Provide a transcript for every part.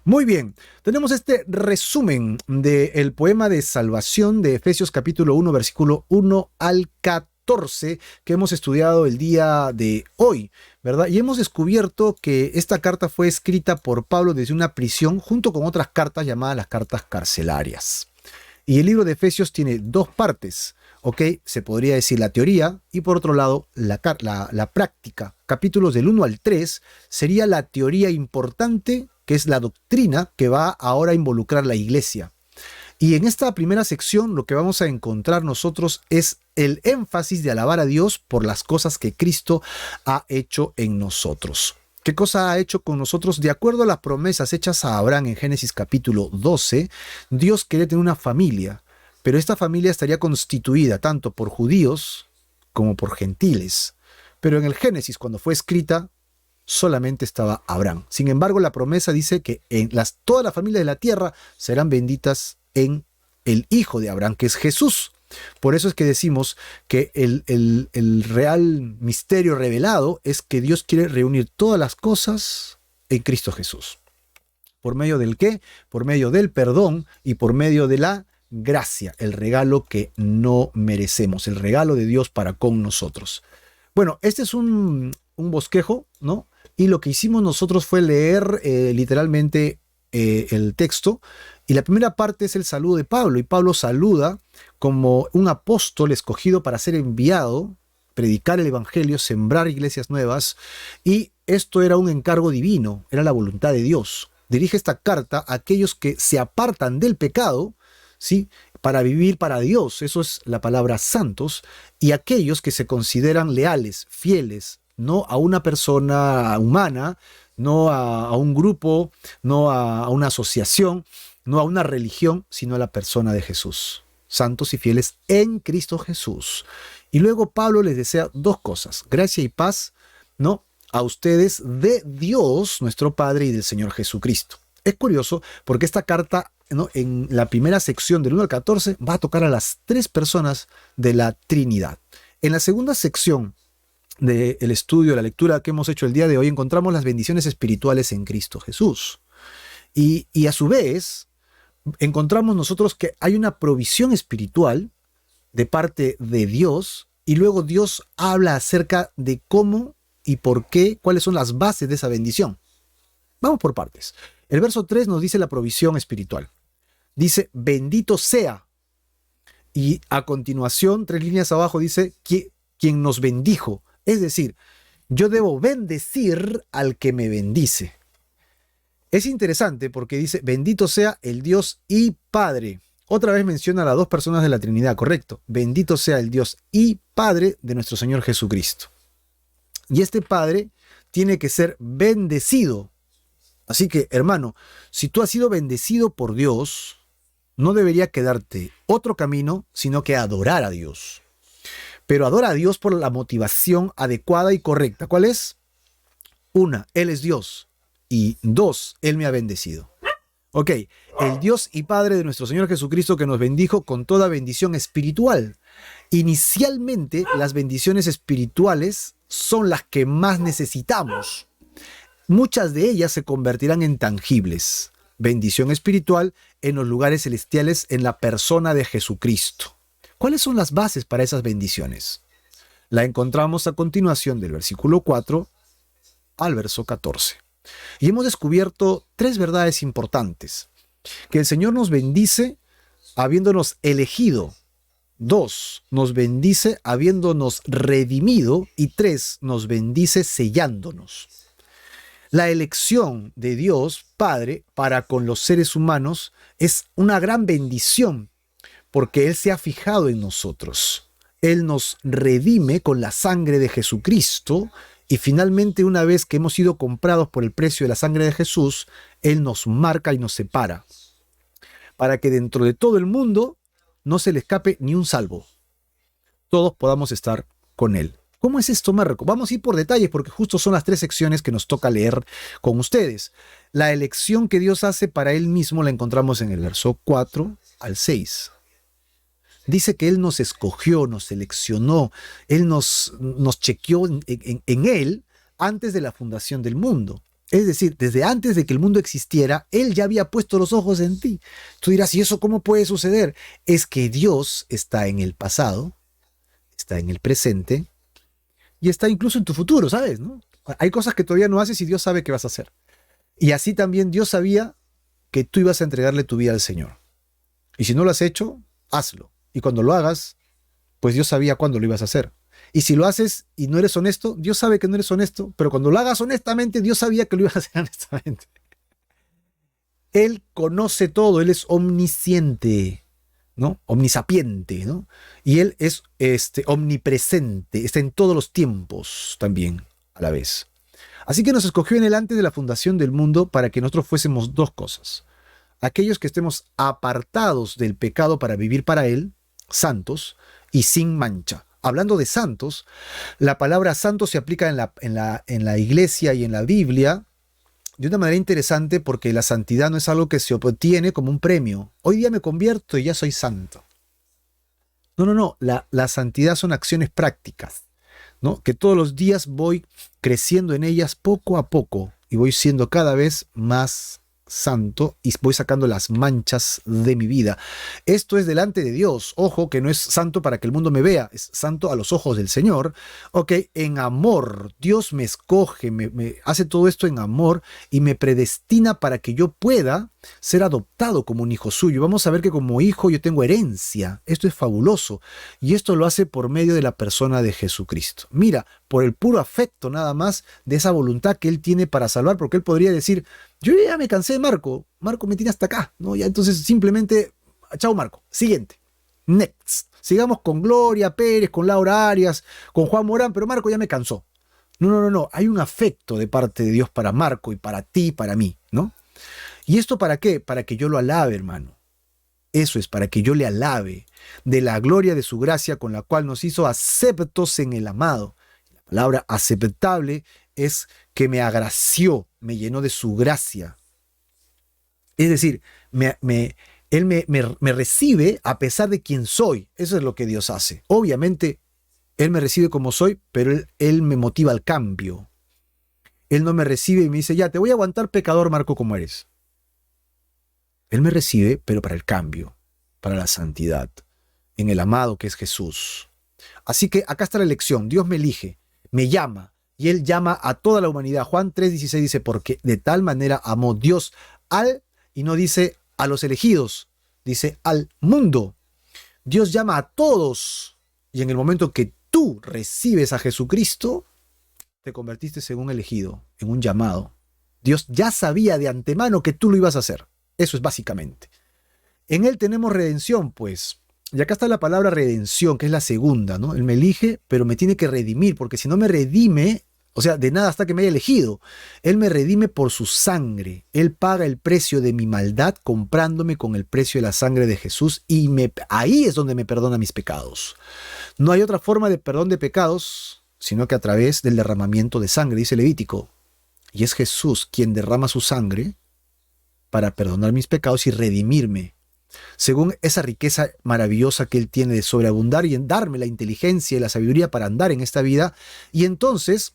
Muy bien, tenemos este resumen del poema de salvación de Efesios capítulo 1, versículo 1 al 14, que hemos estudiado el día de hoy, ¿verdad? Y hemos descubierto que esta carta fue escrita por Pablo desde una prisión junto con otras cartas llamadas las cartas carcelarias. Y el libro de Efesios tiene dos partes, ¿ok? Se podría decir la teoría y por otro lado la práctica. Capítulos del 1 al 3 sería la teoría importante, que es la doctrina que va ahora a involucrar la iglesia. Y en esta primera sección lo que vamos a encontrar nosotros es el énfasis de alabar a Dios por las cosas que Cristo ha hecho en nosotros. ¿Qué cosa ha hecho con nosotros? De acuerdo a las promesas hechas a Abraham en Génesis capítulo 12, Dios quería tener una familia, pero esta familia estaría constituida tanto por judíos como por gentiles. Pero en el Génesis, cuando fue escrita, solamente estaba Abraham. Sin embargo, la promesa dice que todas las familias de la tierra serán benditas en el hijo de Abraham, que es Jesús. Por eso es que decimos que el real misterio revelado es que Dios quiere reunir todas las cosas en Cristo Jesús. ¿Por medio del qué? Por medio del perdón y por medio de la gracia, el regalo que no merecemos, el regalo de Dios para con nosotros. Bueno, este es un bosquejo, ¿no? Y lo que hicimos nosotros fue leer literalmente el texto. Y la primera parte es el saludo de Pablo. Y Pablo saluda como un apóstol escogido para ser enviado, predicar el evangelio, sembrar iglesias nuevas. Y esto era un encargo divino, era la voluntad de Dios. Dirige esta carta a aquellos que se apartan del pecado, ¿sí?, para vivir para Dios. Eso es la palabra santos. Y aquellos que se consideran leales, fieles, no a una persona humana, no a un grupo, no a una asociación, no a una religión, sino a la persona de Jesús. Santos y fieles en Cristo Jesús. Y luego Pablo les desea dos cosas: gracia y paz, ¿no?, a ustedes de Dios, nuestro Padre, y del Señor Jesucristo. Es curioso porque esta carta, ¿no?, en la primera sección del 1 al 14 va a tocar a las tres personas de la Trinidad. En la segunda sección del estudio, la lectura que hemos hecho el día de hoy, encontramos las bendiciones espirituales en Cristo Jesús. Y a su vez, encontramos nosotros que hay una provisión espiritual de parte de Dios, y luego Dios habla acerca de cómo y por qué, cuáles son las bases de esa bendición. Vamos por partes. El verso 3 nos dice la provisión espiritual. Dice, bendito sea. Y a continuación, 3 líneas abajo, dice, quien nos bendijo. Es decir, yo debo bendecir al que me bendice. Es interesante porque dice, bendito sea el Dios y Padre. Otra vez menciona a las dos personas de la Trinidad, correcto. Bendito sea el Dios y Padre de nuestro Señor Jesucristo. Y este Padre tiene que ser bendecido. Así que, hermano, si tú has sido bendecido por Dios, no debería quedarte otro camino, sino que adorar a Dios. Pero adora a Dios por la motivación adecuada y correcta. ¿Cuál es? 1, Él es Dios. Y 2, Él me ha bendecido. Ok, el Dios y Padre de nuestro Señor Jesucristo, que nos bendijo con toda bendición espiritual. Inicialmente, las bendiciones espirituales son las que más necesitamos. Muchas de ellas se convertirán en tangibles. Bendición espiritual en los lugares celestiales en la persona de Jesucristo. ¿Cuáles son las bases para esas bendiciones? La encontramos a continuación del versículo 4 al verso 14. Y hemos descubierto 3 verdades importantes. Que el Señor nos bendice habiéndonos elegido. 2, nos bendice habiéndonos redimido. Y 3, nos bendice sellándonos. La elección de Dios Padre para con los seres humanos es una gran bendición, porque Él se ha fijado en nosotros. Él nos redime con la sangre de Jesucristo, y finalmente, una vez que hemos sido comprados por el precio de la sangre de Jesús, Él nos marca y nos separa, para que dentro de todo el mundo no se le escape ni un salvo. Todos podamos estar con Él. ¿Cómo es esto, Marco? Vamos a ir por detalles porque justo son las 3 secciones que nos toca leer con ustedes. La elección que Dios hace para Él mismo la encontramos en el verso 4 al 6. Dice que Él nos escogió, nos seleccionó, Él nos chequeó en Él antes de la fundación del mundo. Es decir, desde antes de que el mundo existiera, Él ya había puesto los ojos en ti. Tú dirás, ¿y eso cómo puede suceder? Es que Dios está en el pasado, está en el presente y está incluso en tu futuro, ¿sabes? ¿No? Hay cosas que todavía no haces y Dios sabe qué vas a hacer. Y así también Dios sabía que tú ibas a entregarle tu vida al Señor. Y si no lo has hecho, hazlo. Y cuando lo hagas, pues Dios sabía cuándo lo ibas a hacer. Y si lo haces y no eres honesto, Dios sabe que no eres honesto, pero cuando lo hagas honestamente, Dios sabía que lo ibas a hacer honestamente. Él conoce todo, Él es omnisciente, ¿no? Omnisapiente, ¿no? Y Él es omnipresente, está en todos los tiempos también a la vez. Así que nos escogió en Él antes de la fundación del mundo para que nosotros fuésemos dos cosas. Aquellos que estemos apartados del pecado para vivir para Él, santos y sin mancha. Hablando de santos, la palabra santo se aplica en la iglesia y en la Biblia de una manera interesante porque la santidad no es algo que se obtiene como un premio. Hoy día me convierto y ya soy santo. No. La santidad son acciones prácticas, ¿no? Que todos los días voy creciendo en ellas poco a poco y voy siendo cada vez más santo y voy sacando las manchas de mi vida. Esto es delante de Dios. Ojo, que no es santo para que el mundo me vea, es santo a los ojos del Señor. Ok, en amor, Dios me escoge, me hace todo esto en amor y me predestina para que yo pueda ser adoptado como un hijo suyo. Vamos a ver que como hijo yo tengo herencia. Esto es fabuloso. Y esto lo hace por medio de la persona de Jesucristo. Mira, por el puro afecto nada más de esa voluntad que Él tiene para salvar, porque Él podría decir, yo ya me cansé de Marco me tiene hasta acá, ¿no? Ya entonces simplemente, chao Marco, siguiente, next. Sigamos con Gloria Pérez, con Laura Arias, con Juan Morán, pero Marco ya me cansó. No, hay un afecto de parte de Dios para Marco y para ti, para mí, ¿no? ¿Y esto para qué? Para que yo lo alabe, hermano. Eso es, para que yo le alabe de la gloria de su gracia con la cual nos hizo aceptos en el amado. La palabra aceptable es que me agració, me llenó de su gracia. Es decir, Él me recibe a pesar de quien soy. Eso es lo que Dios hace. Obviamente, Él me recibe como soy, pero Él me motiva al cambio. Él no me recibe y me dice, ya, te voy a aguantar pecador, Marco, como eres. Él me recibe, pero para el cambio, para la santidad, en el amado que es Jesús. Así que acá está la elección. Dios me elige, me llama, y Él llama a toda la humanidad. Juan 3:16 dice, porque de tal manera amó Dios y no dice a los elegidos, dice al mundo. Dios llama a todos, y en el momento que tú recibes a Jesucristo, te convertiste en un elegido, en un llamado. Dios ya sabía de antemano que tú lo ibas a hacer. Eso es básicamente. En Él tenemos redención, pues. Y acá está la palabra redención, que es la segunda, ¿no? Él me elige, pero me tiene que redimir, porque si no me redime, o sea, de nada hasta que me haya elegido. Él me redime por su sangre. Él paga el precio de mi maldad comprándome con el precio de la sangre de Jesús y ahí es donde me perdona mis pecados. No hay otra forma de perdón de pecados, sino que a través del derramamiento de sangre, dice Levítico. Y es Jesús quien derrama su sangre para perdonar mis pecados y redimirme, según esa riqueza maravillosa que Él tiene de sobreabundar y en darme la inteligencia y la sabiduría para andar en esta vida, y entonces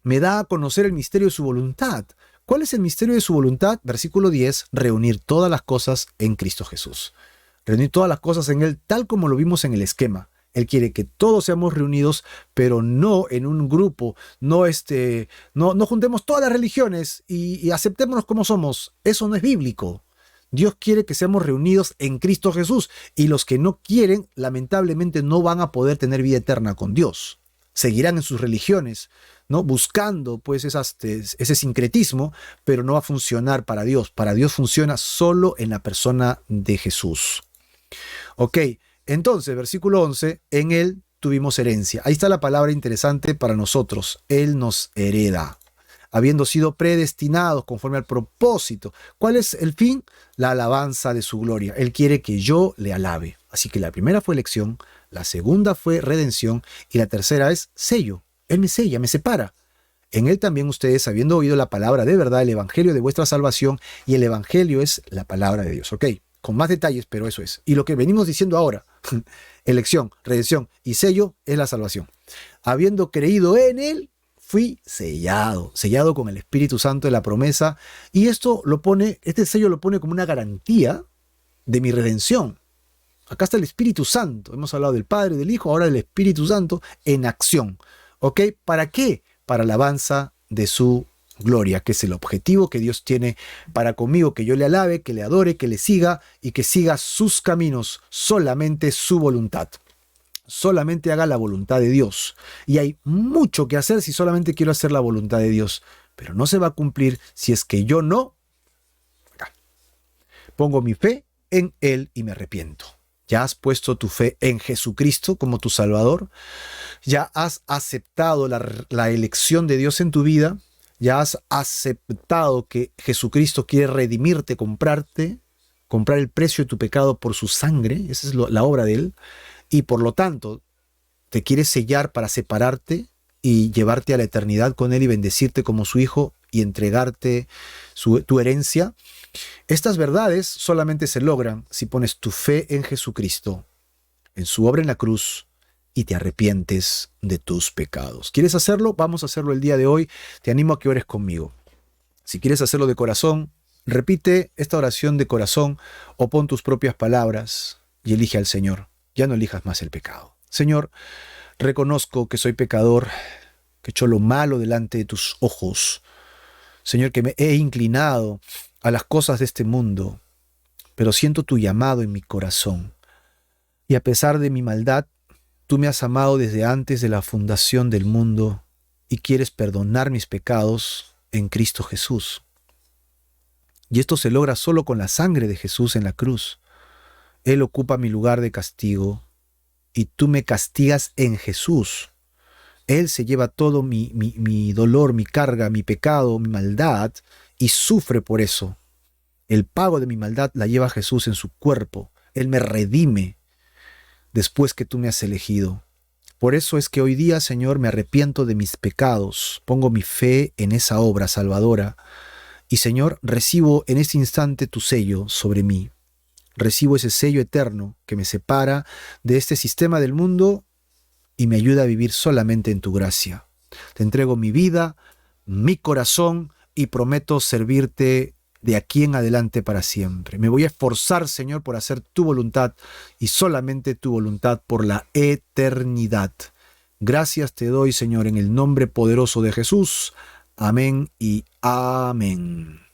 me da a conocer el misterio de su voluntad. ¿Cuál es el misterio de su voluntad? Versículo 10, reunir todas las cosas en Cristo Jesús. Reunir todas las cosas en Él, tal como lo vimos en el esquema. Él quiere que todos seamos reunidos, pero no en un grupo, no juntemos todas las religiones y aceptémonos como somos. Eso no es bíblico. Dios quiere que seamos reunidos en Cristo Jesús y los que no quieren, lamentablemente, no van a poder tener vida eterna con Dios. Seguirán en sus religiones, ¿no? Buscando pues ese sincretismo, pero no va a funcionar para Dios. Para Dios funciona solo en la persona de Jesús. Ok. Entonces, versículo 11, en Él tuvimos herencia. Ahí está la palabra interesante para nosotros. Él nos hereda, habiendo sido predestinados conforme al propósito. ¿Cuál es el fin? La alabanza de su gloria. Él quiere que yo le alabe. Así que la primera fue elección, la segunda fue redención y la tercera es sello. Él me sella, me separa. En Él también ustedes, habiendo oído la palabra de verdad, el evangelio de vuestra salvación, y el evangelio es la palabra de Dios. Ok. Con más detalles, pero eso es. Y lo que venimos diciendo ahora, elección, redención y sello es la salvación. Habiendo creído en Él, fui sellado, sellado con el Espíritu Santo de la promesa, y este sello lo pone como una garantía de mi redención. Acá está el Espíritu Santo, hemos hablado del Padre, del Hijo, ahora del Espíritu Santo en acción. ¿Ok? ¿Para qué? Para alabanza de su gloria, que es el objetivo que Dios tiene para conmigo, que yo le alabe, que le adore, que le siga y que siga sus caminos, solamente su voluntad. Solamente haga la voluntad de Dios. Y hay mucho que hacer si solamente quiero hacer la voluntad de Dios, pero no se va a cumplir si es que yo no pongo mi fe en Él y me arrepiento. ¿Ya has puesto tu fe en Jesucristo como tu Salvador? ¿Ya has aceptado la elección de Dios en tu vida? ¿Ya has aceptado que Jesucristo quiere redimirte, comprar el precio de tu pecado por su sangre? Esa es la obra de Él. Y por lo tanto, te quiere sellar para separarte y llevarte a la eternidad con Él y bendecirte como su hijo y entregarte tu herencia. Estas verdades solamente se logran si pones tu fe en Jesucristo, en su obra en la cruz, y te arrepientes de tus pecados. ¿Quieres hacerlo? Vamos a hacerlo el día de hoy. Te animo a que ores conmigo. Si quieres hacerlo de corazón, repite esta oración de corazón o pon tus propias palabras y elige al Señor. Ya no elijas más el pecado. Señor, reconozco que soy pecador, que he hecho lo malo delante de tus ojos. Señor, que me he inclinado a las cosas de este mundo, pero siento tu llamado en mi corazón. Y a pesar de mi maldad, tú me has amado desde antes de la fundación del mundo y quieres perdonar mis pecados en Cristo Jesús. Y esto se logra solo con la sangre de Jesús en la cruz. Él ocupa mi lugar de castigo y tú me castigas en Jesús. Él se lleva todo mi dolor, mi carga, mi pecado, mi maldad y sufre por eso. El pago de mi maldad la lleva Jesús en su cuerpo. Él me redime después que tú me has elegido. Por eso es que hoy día, Señor, me arrepiento de mis pecados. Pongo mi fe en esa obra salvadora. Y, Señor, recibo en este instante tu sello sobre mí. Recibo ese sello eterno que me separa de este sistema del mundo y me ayuda a vivir solamente en tu gracia. Te entrego mi vida, mi corazón y prometo servirte de aquí en adelante para siempre. Me voy a esforzar, Señor, por hacer tu voluntad y solamente tu voluntad por la eternidad. Gracias te doy, Señor, en el nombre poderoso de Jesús. Amén y amén.